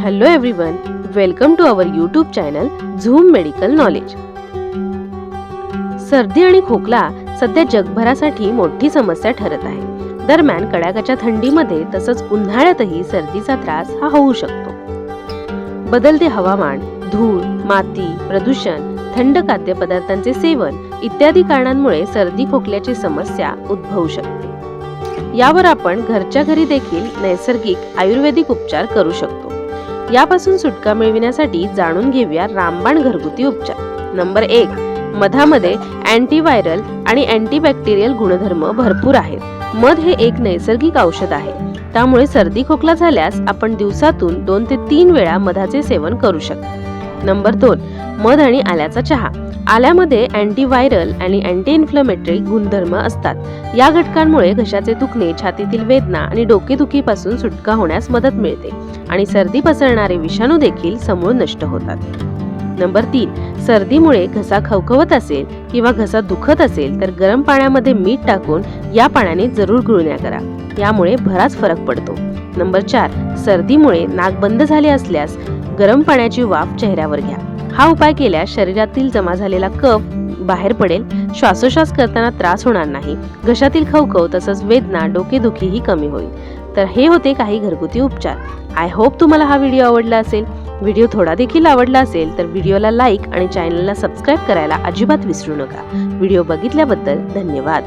Hello everyone, welcome to our YouTube channel zoom medical knowledge. सर्दी आणि खोकला सध्या जगभरासाठी मोठी समस्या ठरत आहे। दरम्यान कडाक्याच्या थंडीमध्ये तसंच उन्हाळ्यातही सर्दीचा त्रास हा होऊ शकतो। बदलते हवामान, धूळ, माती, प्रदूषण, थंड खाद्यपदार्थांचे सेवन इत्यादी कारणांमुळे सर्दी खोकल्याची समस्या उद्भवू शकते। यावर आपण घरच्या घरी देखील नैसर्गिक आयुर्वेदिक उपचार करू शकतो। यापासून सुटका मिळविण्यासाठी जाणून घेऊया रामबाण घरगुती उपचार। नंबर 1, मधामध्ये अँटीव्हायरल आणि अँटीबॅक्टेरियल गुणधर्म भरपूर आहेत। मध हे एक नैसर्गिक औषध आहे, त्यामुळे सर्दी खोकला झाल्यास आपण दिवसातून 2 ते 3 वेळा मधाचे सेवन करू शकतो। नंबर 2, मध आणि आल्याचा चहा। आल्यामध्ये अँटीव्हायरल आणि अँटी इन्फ्लेमेटरी गुणधर्म असतात। या घटकांमुळे घशाचे दुखणे, छातीतील वेदना आणि डोकेदुखीपासून सुटका होण्यास मदत मिळते आणि सर्दी पसरणारे विषाणू देखील समूळ नष्ट होतात। नंबर 3, सर्दीमुळे घसा खवखवत असेल किंवा घसा दुखत असेल तर गरम पाण्यामध्ये मीठ टाकून या पाण्याने जरूर गुळण्या करा, यामुळे बराच फरक पडतो। नंबर 4, सर्दीमुळे नाक बंद झाले असल्यास गरम पाण्याची वाफ चेहऱ्यावर घ्या। हा उपाय केल्यास शरीरातील जमा झालेला कफ बाहेर पडेल, श्वासोश्वास करताना त्रास होणार नाही, घशातील खवखव तसंच वेदना, डोकेदुखी ही कमी होईल। तर हे होते काही घरगुती उपचार। आय होप तुम्हाला हा व्हिडिओ आवडला असेल। व्हिडिओ थोडा देखील आवडला असेल तर व्हिडिओला लाईक आणि चॅनलला सबस्क्राईब करायला अजिबात विसरू नका। व्हिडिओ बघितल्याबद्दल धन्यवाद।